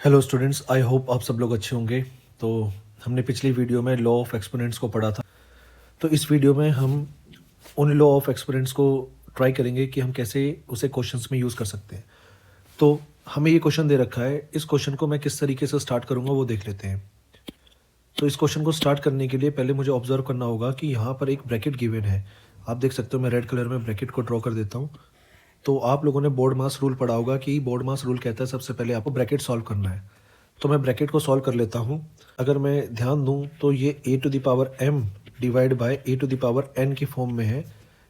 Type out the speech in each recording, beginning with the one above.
Hello students, I hope आप सब लोग अच्छे होंगे। तो हमने पिछली वीडियो में लॉ ऑफ एक्सपोनेंट्स को पढ़ा था। तो इस वीडियो में हम उन लॉ ऑफ एक्सपोनेंट्स को ट्राई करेंगे कि हम कैसे उसे क्वेश्चंस में यूज़ कर सकते हैं। तो हमें ये क्वेश्चन दे रखा है, इस क्वेश्चन को मैं किस तरीके से स्टार्ट करूँगा वो देख लेते हैं। तो इस क्वेश्चन को स्टार्ट करने के लिए पहले मुझे ऑब्जर्व करना होगा कि यहाँ पर एक ब्रैकेट गिवन है। आप देख सकते हो, मैं रेड कलर में ब्रैकेट को ड्रॉ कर देता हूँ। तो आप लोगों ने बोर्ड मास रूल पढ़ा होगा कि बोर्ड मास रूल कहता है सबसे पहले आपको ब्रैकेट सॉल्व करना है। तो मैं ब्रैकेट को सॉल्व कर लेता हूँ। अगर मैं ध्यान दूँ तो ये a to the power m divide by a to the power n की फॉर्म में है।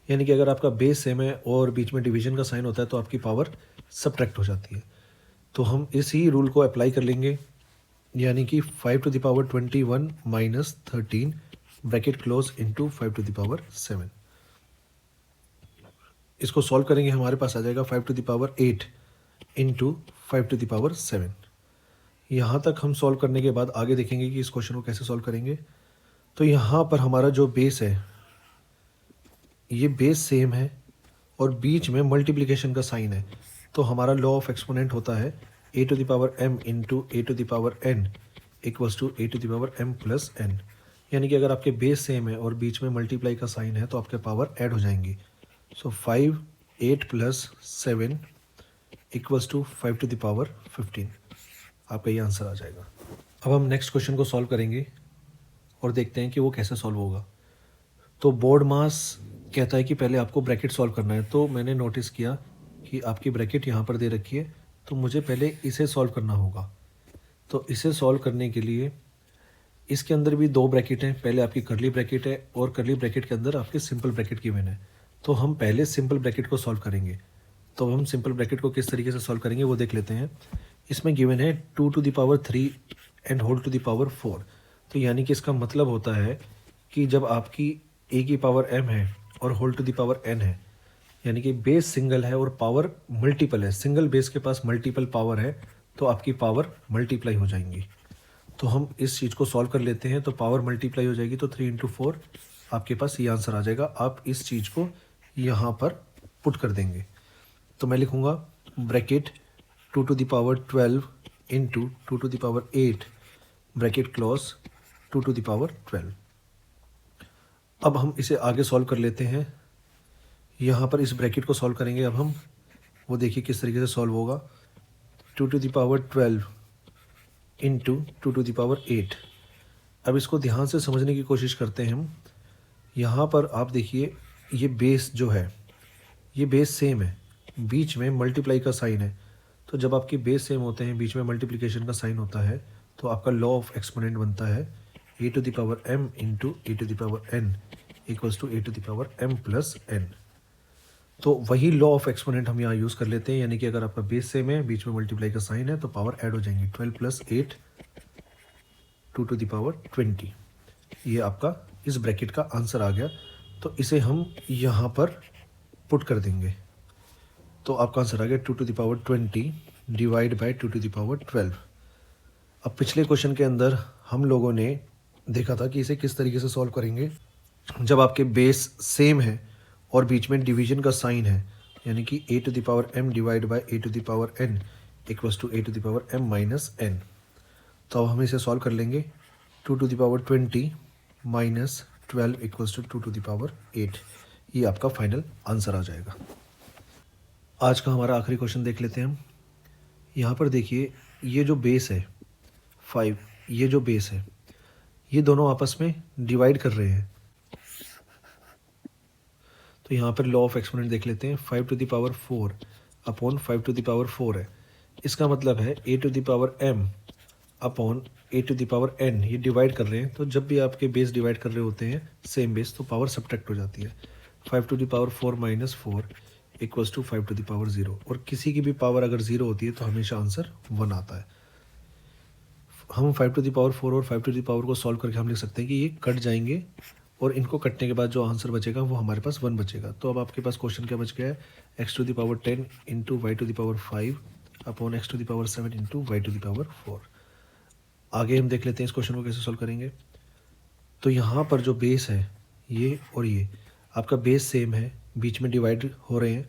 यानी कि अगर आपका बेस सेम है और बीच में डिवीजन का साइन होता है तो आपकी पावर सब्ट्रैक्ट हो जाती है। तो हम इसी रूल को अप्लाई कर लेंगे, यानी कि 5 to the power 21 minus 13 bracket close into 5 to the power 7। इसको सॉल्व करेंगे, हमारे पास आ जाएगा 5 to the power 8 into 5 to the power 7। यहाँ तक हम सॉल्व करने के बाद आगे देखेंगे कि इस क्वेश्चन को कैसे सॉल्व करेंगे। तो यहाँ पर हमारा जो बेस है, ये बेस सेम है और बीच में मल्टीप्लिकेशन का साइन है। तो हमारा लॉ ऑफ एक्सपोनेंट होता है a to the power m into a to the power n equals to a to the power m plus n। यानी कि अगर आपके बेस सेम है और बीच में मल्टीप्लाई का साइन है तो आपके पावर ऐड हो जाएंगी। So 5 8 plus 7 equals to 5 to the power 15। आपका ये आंसर आ जाएगा। अब हम नेक्स्ट क्वेश्चन को सॉल्व करेंगे और देखते हैं कि वो कैसे सॉल्व होगा। तो बोर्ड मास कहता है कि पहले आपको ब्रैकेट सॉल्व करना है। तो मैंने नोटिस किया कि आपकी ब्रैकेट यहाँ पर दे रखी है, तो मुझे पहले इसे सॉल्व करना होगा। तो इसे सॉल्व करने के लिए इसके अंदर भी दो ब्रैकेट हैं। पहले आपकी करली ब्रैकेट है और करली ब्रैकेट के अंदर आपकी सिंपल ब्रैकेट गिवन है। तो हम पहले सिंपल ब्रैकेट को सॉल्व करेंगे। तो हम सिंपल ब्रैकेट को किस तरीके से सॉल्व करेंगे वो देख लेते हैं। इसमें गिवन है 2 to the power 3 and whole to the power 4। तो यानी कि इसका मतलब होता है कि जब आपकी a की पावर m है और whole to the power n है, यानी कि बेस सिंगल है और पावर मल्टीपल है, सिंगल बेस के पास मल्टीपल पावर है, तो आपकी पावर मल्टीप्लाई हो जाएंगी। तो हम इस चीज़ को सॉल्व कर लेते हैं। तो पावर मल्टीप्लाई हो जाएगी, तो 3 इंटू 4 आपके पास ये आंसर आ जाएगा। आप इस चीज़ को यहाँ पर पुट कर देंगे। तो मैं लिखूँगा bracket 2 to the power 12 into 2 to the power 8 bracket close 2 to the power 12। अब हम इसे आगे सॉल्व कर लेते हैं। यहाँ पर इस ब्रैकेट को सॉल्व करेंगे अब हम, वो देखिए किस तरीके से सॉल्व होगा। 2 to the power 12 into 2 to the power 8। अब इसको ध्यान से समझने की कोशिश करते हैं हम। यहाँ पर आप देखिए, ये बेस जो है ये बेस सेम है, बीच में मल्टीप्लाई का साइन है। तो जब आपके बेस सेम होते हैं, बीच में मल्टीप्लिकेशन का साइन होता है, तो आपका लॉ ऑफ एक्सपोनेंट बनता है a to the power m into a to the power n equals to a to the power m plus n। तो वही लॉ ऑफ एक्सपोनेंट हम यहाँ यूज़ कर लेते हैं, यानी कि अगर आपका बेस सेम है, बीच में मल्टीप्लाई का साइन है, तो पावर ऐड हो जाएंगी। 12 प्लस 8 2 टू द पावर 20। ये आपका इस ब्रैकेट का आंसर आ गया। तो इसे हम यहाँ पर पुट कर देंगे। तो आपका आंसर आ गया 2 to the power 20 divide by 2 to the power 12। अब पिछले क्वेश्चन के अंदर हम लोगों ने देखा था कि इसे किस तरीके से सॉल्व करेंगे। जब आपके बेस सेम है और बीच में डिवीजन का साइन है, यानी कि a to the power m divide by a to the power n equals to a to the power m minus n। तो अब हम इसे सॉल्व कर लेंगे। 2 to the power 20 minus 12 equals to 2 to the power 8। ये आपका final answer आ जाएगा। आज का हमारा आखिरी क्वेश्चन देख लेते हैं हम। यहाँ पर देखिए, ये जो बेस है 5, ये जो बेस है, ये दोनों आपस में डिवाइड कर रहे हैं। तो यहाँ पर लॉ ऑफ एक्सपोनेंट देख लेते हैं। 5 to the power 4 upon 5 to the power 4 है। इसका मतलब है a to the power m upon a to the power n, ये डिवाइड कर रहे हैं। तो जब भी आपके बेस डिवाइड कर रहे होते हैं सेम बेस, तो पावर सब्ट्रैक्ट हो जाती है। 5 to the power 4 minus 4 equals to 5 to the power 0। और किसी की भी पावर अगर 0 होती है तो हमेशा आंसर 1 आता है। हम 5 टू द पावर 4 और 5 टू द पावर को सॉल्व करके हम लिख सकते हैं कि ये कट जाएंगे और इनको कटने के बाद जो आंसर बचेगा वो हमारे पास 1 बचेगा। तो अब आपके पास क्वेश्चन क्या बच गया है, x to the power 10 into y to the power 5 upon x to the power 7 into y to the power 4। आगे हम देख लेते हैं इस क्वेश्चन को कैसे सॉल्व करेंगे। तो यहाँ पर जो बेस है ये और ये आपका बेस सेम है, बीच में डिवाइड हो रहे हैं,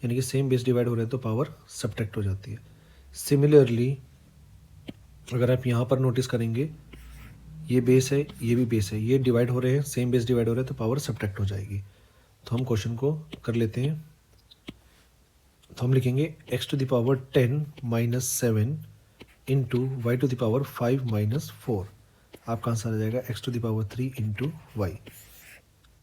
यानी कि सेम बेस डिवाइड हो रहे हैं, तो पावर सब्ट्रैक्ट हो जाती है। सिमिलरली अगर आप यहाँ पर नोटिस करेंगे, ये बेस है, ये भी बेस है, ये डिवाइड हो रहे हैं, सेम बेस डिवाइड हो रहे हैं, तो पावर सब्ट्रैक्ट हो जाएगी। तो हम क्वेश्चन को कर लेते हैं। तो हम लिखेंगे x to the power 10 minus 7 into y to the power 5 minus 4। आपका आंसर आ जाएगा x to the power 3 into Y.